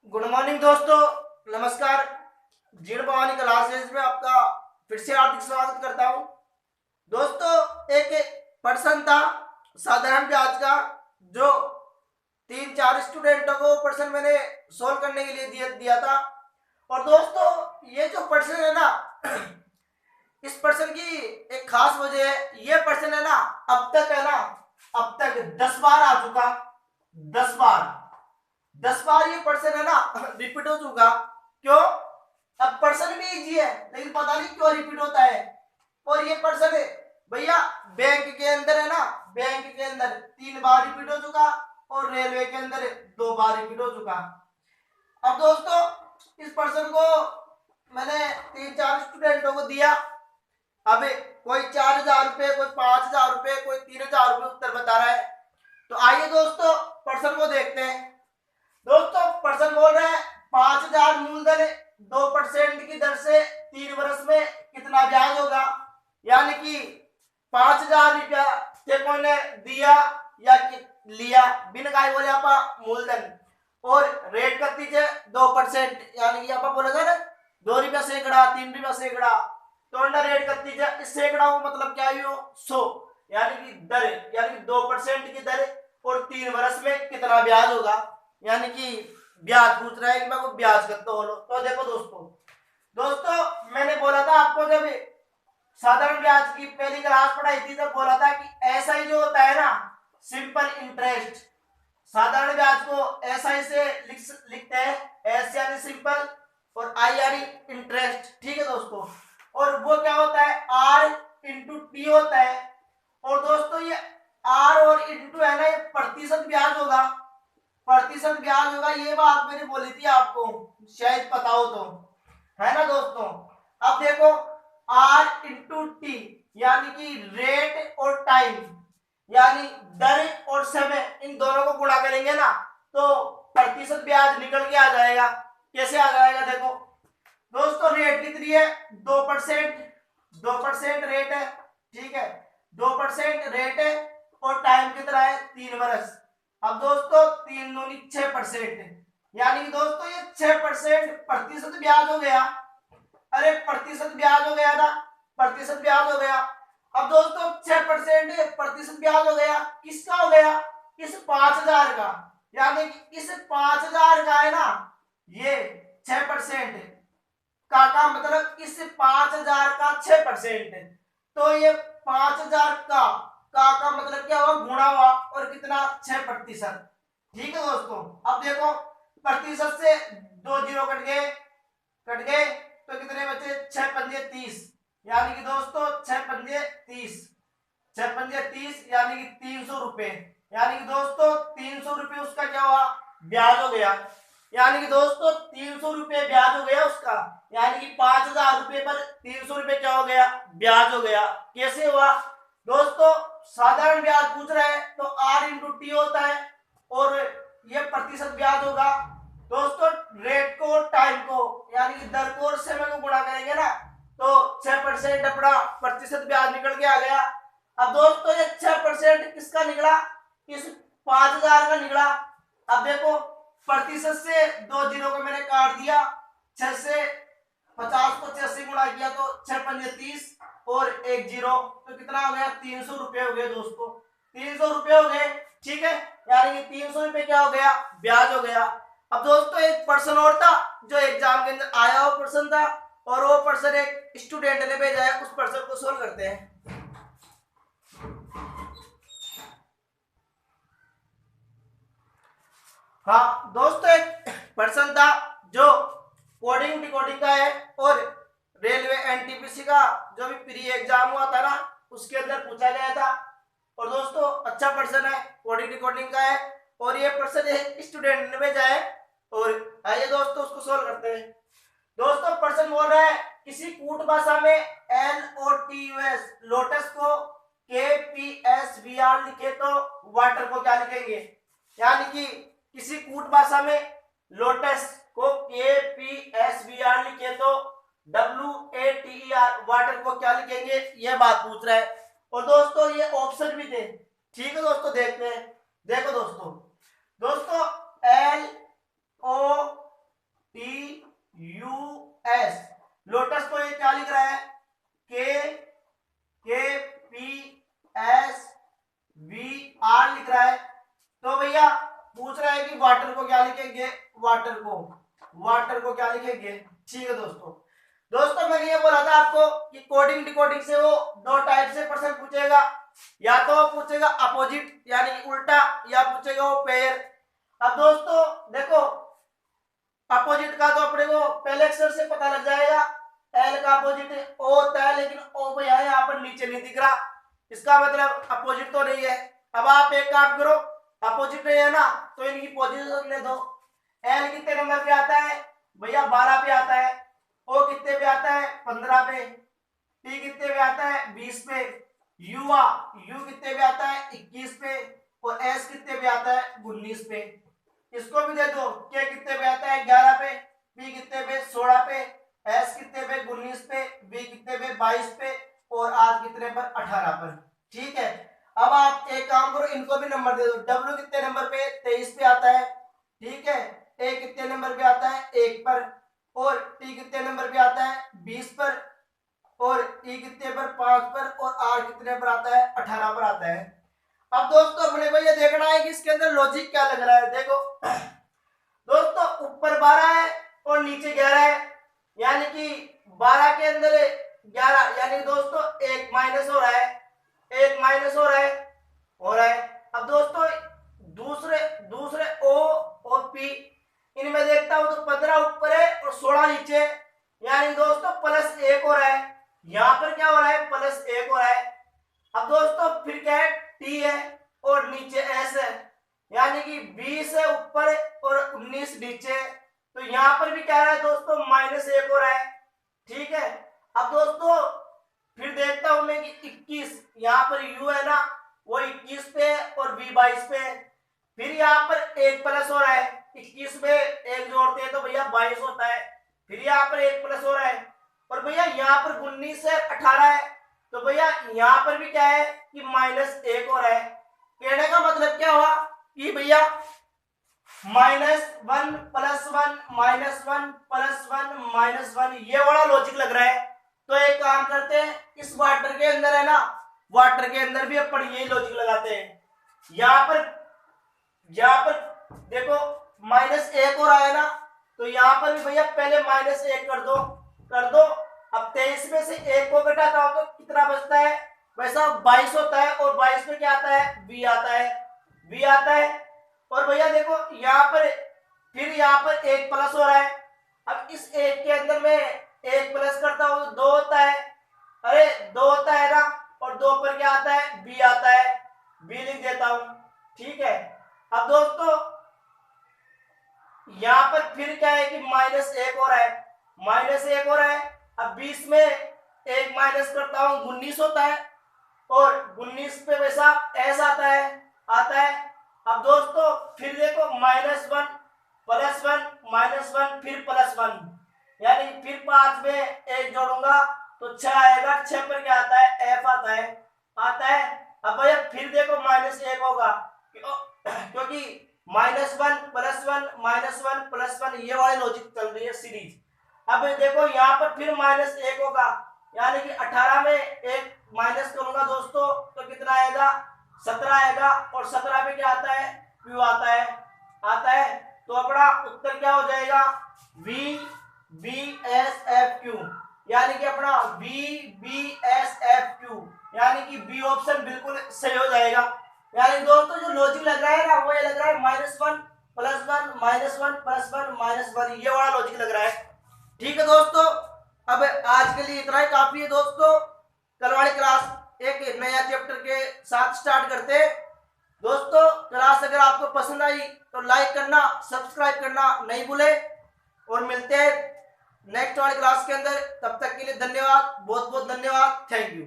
Good morning दोस्तों, नमस्कार। जीण भवानी क्लासेस में आपका फिर से हार्दिक स्वागत करता हूं। दोस्तों, एक प्रश्न था साधारण ब्याज का, जो 3-4 स्टूडेंटों को प्रश्न मैंने सोल्व करने के लिए दिया था। और दोस्तों, ये जो प्रश्न है ना, इस प्रश्न की एक खास वजह है। ये प्रश्न है ना, अब तक 10 बार आ चुका। 10 बार ये प्रश्न है ना रिपीट हो चुका। क्यों? अब प्रश्न भी इजी है, लेकिन पता नहीं क्यों रिपीट होता है। और ये प्रश्न भैया बैंक के अंदर है ना, बैंक के अंदर 3 बार रिपीट हो चुका और रेलवे के अंदर 2 बार रिपीट हो चुका। अब दोस्तों, इस प्रश्न को मैंने 3-4 स्टूडेंटों को दिया। अब कोई 4,000 रुपए, कोई 5,000 रुपए, कोई 3,000 रुपए उत्तर बता रहा है। तो आइए दोस्तों, प्रश्न को देखते हैं। दोस्तों, प्रश्न बोल रहे हैं 5,000 मूलधन 2% की दर से 3 वर्ष में कितना ब्याज होगा। यानी कि 5,000 रुपया कोई ने दिया या लिया, बिन काय बोले आप मूलधन, और रेट कर दीजिए 2%। यानी कि आप बोले था ना 2 रुपया सैकड़ा, 3 रुपया सैकड़ा, तो अंडर रेट कर दीजिए। इस सैकड़ा को मतलब क्या है, 100, यानी कि दर, यानी कि 2% की दर और 3 वर्ष में कितना ब्याज होगा। यानी कि ब्याज पूछ रहा है कि मैं को ब्याज करते हो। तो देखो दोस्तों, मैंने बोला था आपको, जब साधारण ब्याज की पहली क्लास पढ़ाई थी, तब बोला था कि एसआई जो होता है ना, सिंपल इंटरेस्ट, साधारण ब्याज को एसआई से लिखते हैं। एस यानी सिंपल और आई यानी इंटरेस्ट। ठीक है दोस्तों, और वो क्या होता है, आर इंटू टी होता है। और दोस्तों, ये आर और इंटू है ना, ये प्रतिशत ब्याज होगा। प्रतिशत ब्याज होगा, ये बात मैंने बोली थी आपको, शायद पता हो तो, है ना दोस्तों। अब देखो, आर इंटू टी यानी कि रेट और टाइम, यानी दर और समय, इन दोनों को गुणा करेंगे ना, तो प्रतिशत ब्याज निकल के आ जाएगा। कैसे आ जाएगा, देखो दोस्तों, रेट कितनी है, 2%। 2% रेट है, ठीक है, 2% रेट है, और टाइम कितना है, 3 वर्ष। अब दोस्तों, 3 दूनी 6%, यानी कि दोस्तों ये 6% प्रतिशत ब्याज हो गया। अरे प्रतिशत ब्याज हो गया था, प्रतिशत ब्याज हो गया। अब दोस्तों 6% प्रतिशत ब्याज हो गया, किसका हो गया, इस 5,000 का। यानी कि इस 5,000 का है ना, ये 6% का मतलब इस 5,000 का 6%। तो ये 5,000 का मतलब क्या हुआ, गुणा हुआ, और कितना, 6%। ठीक है दोस्तों। अब देखो, प्रतिशत से 2 जीरो कट गए, तो कितने बचे, 6 पंजे 30। यानी कि दोस्तों 6 पंजे 30, 6 पंजे 30, यानी कि 300 रुपए। यानी कि दोस्तों 300 रुपए उसका क्या हुआ, ब्याज हो गया। यानी कि दोस्तों 300 रुपए ब्याज हो गया उसका। यानी कि 5,000 रुपए पर 300 रुपए क्या हो गया, ब्याज हो गया। कैसे हुआ दोस्तों, साधारण ब्याज पूछ रहा है तो आर इंटू टी होता है, और ये प्रतिशत ब्याज होगा। दोस्तों, रेट को और टाइम को, यानी कि दर को और समय को गुणा करेंगे ना, तो 6% अपना प्रतिशत ब्याज निकल के आ गया। अब दोस्तों, ये 6% किसका निकला, इस 5,000 का निकला। अब देखो, प्रतिशत से 2 जीरो को मैंने काट दिया, 6 से 50 को 6 से गुणा किया तो 6 पंजे 30, और 1 जीरो, तो कितना हो गया, 300 रुपए हो गए दोस्तों, 300 रुपए हो गए। ठीक है, यानी कि 300 रुपए क्या हो गया, ब्याज हो गया। अब दोस्तों, एक प्रश्न और था जो एग्जाम के अंदर आया हुआ प्रश्न था, और वो प्रश्न एक स्टूडेंट ने भेजा है, उस प्रश्न को सोल्व करते हैं। हाँ दोस्तों, एक प्रश्न था जो कोडिंग डिकोडिंग का है, और रेलवे एनटीपीसी का जो भी प्री एग्जाम हुआ था ना, उसके अंदर पूछा गया था। और दोस्तों, अच्छा प्रश्न है, कोडिंग डिकोडिंग का है, और ये प्रश्न एक स्टूडेंट ने भेजा है। और आइए दोस्तों, उसको सोल्व करते हैं। दोस्तों, प्रश्न बोल रहा है, किसी कूट भाषा में LOTUS लोटस को KPSVR लिखे तो वाटर को क्या लिखेंगे। यानी कि किसी कूट भाषा में लोटस को KPSVR लिखे तो WATER वाटर को क्या लिखेंगे, यह बात पूछ रहा है। और दोस्तों, ये ऑप्शन भी थे। ठीक है दोस्तों, देखते हैं। देखो दोस्तों, LOTUS TUS। लोटस को ये क्या लिख रहा है, KPSVR लिख रहा है। तो भैया पूछ रहा है कि वाटर को क्या लिखेंगे, वाटर को क्या लिखेंगे। ठीक है दोस्तों मैंने ये बोला था आपको कि कोडिंग डिकोडिंग से वो दो टाइप से प्रश्न पूछेगा, या तो वो पूछेगा अपोजिट यानी उल्टा, या पूछेगा वो पेयर। अब दोस्तों देखो अपोजिट का तो अपने को पहले अक्षर से पता लग जाएगा, एल का अपोजिट ओ होता है, लेकिन ओ भैया यहाँ पर नीचे नहीं दिख रहा, इसका मतलब अपोजिट तो नहीं है। अब आप एक काम करो, अपोजिट नहीं है ना तो इनकी पोजीशन ले दो। एल कितने नंबर पे आता है भैया, 12 पे आता है। ओ कितने पे आता है, 15 पे। टी कितने पे आता है, 20 पे। यू कितने पे आता है, 21 पे। और एस कितने पे आता है, 19 पे। इसको भी दे दो, के कितने पे आता है, 11 पे। पी कितने पे, 16 पे। एस कितने पे, 19 पे। बी कितने पे, 22 पे। और आर कितने पर, 18 पर। ठीक है, अब आप एक काम करो, इनको भी नंबर दे दो। डब्ल्यू कितने नंबर पे, 23 पे आता है। ठीक है, ए कितने नंबर पे आता है, 1 पर। और टी कितने नंबर पे आता है, 20 पर। और ई कितने पर, 5 पर। और आर कितने पर आता है, 18 पर आता है। अब दोस्तों अपने को ये देखना है कि इसके अंदर लॉजिक क्या लग रहा है। देखो दोस्तों ऊपर 12 है और नीचे 11 है, यानी कि 12 के अंदर 11, यानी दोस्तों एक माइनस हो रहा है, एक माइनस हो रहा है। अब दोस्तों दूसरे ओ और पी, इनमें देखता हूं तो 15 ऊपर है और 16 नीचे, यानी दोस्तों प्लस 1 हो रहा है। यहां पर क्या हो रहा है, प्लस 1 हो रहा है। अब दोस्तों फिर क्या है, टी है और नीचे एस है, यानी कि 20 है ऊपर और 19 नीचे। तो यहां पर भी क्या रहा है दोस्तों, -1 हो रहा है। ठीक है, अब दोस्तों फिर देखता हूं मैं कि 21, यहां पर यू है ना वो 21 पे और वी 22 पे। फिर यहाँ पर एक प्लस हो रहा है, 21 में एक जोड़ते हैं तो भैया 22 होता है। फिर यहाँ पर एक प्लस हो रहा है, और भैया यहाँ पर 19 है, 18 है। तो भैया यहाँ पर भी क्या है कि -1 हो रहा है। कहने का मतलब क्या हुआ कि भैया -1 + 1 -1 + 1 -1, ये वाला लॉजिक लग रहा है। तो एक काम करते हैं, इस वाटर के अंदर है ना, वाटर के अंदर भी अपन यही लॉजिक लगाते हैं। यहाँ पर देखो -1 हो रहा है ना, तो यहाँ पर भी भैया पहले -1 कर दो। अब 23 में से 1 को घटाता हूं तो कितना बचता है, वैसा 22 होता है। और 22 में क्या आता है, बी आता है। और भैया देखो यहाँ पर फिर यहाँ पर एक प्लस हो रहा है। अब इस एक के अंदर में एक प्लस करता हूं तो 2 होता है, अरे 2 होता है ना। और 2 पर क्या आता है, बी आता है, बी लिख देता हूं। ठीक है, अब दोस्तों यहां पर फिर क्या है कि -1 हो रहा है, अब 20 में एक माइनस करता हूं 19 होता है। और 19 पे वैसा एस आता है। अब दोस्तों फिर देखो -1 + 1 -1 फिर +1, यानी फिर 5 में एक जोड़ूंगा तो 6 आएगा। 6 पर क्या आता है, एफ आता है। अब भैया फिर देखो -1 होगा, क्योंकि -1 + 1 -1 + 1 ये वाली लॉजिक चल रही है सीरीज। अब देखो यहाँ पर फिर -1 होगा, यानी कि 18 में एक माइनस करूंगा दोस्तों तो कितना आएगा, 17 आएगा। और 17 पे क्या आता है, क्यू आता है। तो अपना उत्तर क्या हो जाएगा, VBSFQ, यानी कि अपना VBSFQ, यानी कि बी ऑप्शन बिल्कुल सही हो जाएगा। यानी दोस्तों जो लॉजिक लग रहा है ना वो ये लग रहा है -1 + 1 -1 + 1 -1, ये वाला लॉजिक लग रहा है। ठीक है दोस्तों, अब आज के लिए इतना ही काफी है दोस्तों। कल वाली क्लास एक नया चैप्टर के साथ स्टार्ट करते हैं। दोस्तों क्लास अगर आपको पसंद आई तो लाइक करना, सब्सक्राइब करना नहीं भूले, और मिलते हैं नेक्स्ट वाली क्लास के अंदर। तब तक के लिए धन्यवाद, बहुत बहुत धन्यवाद, थैंक यू।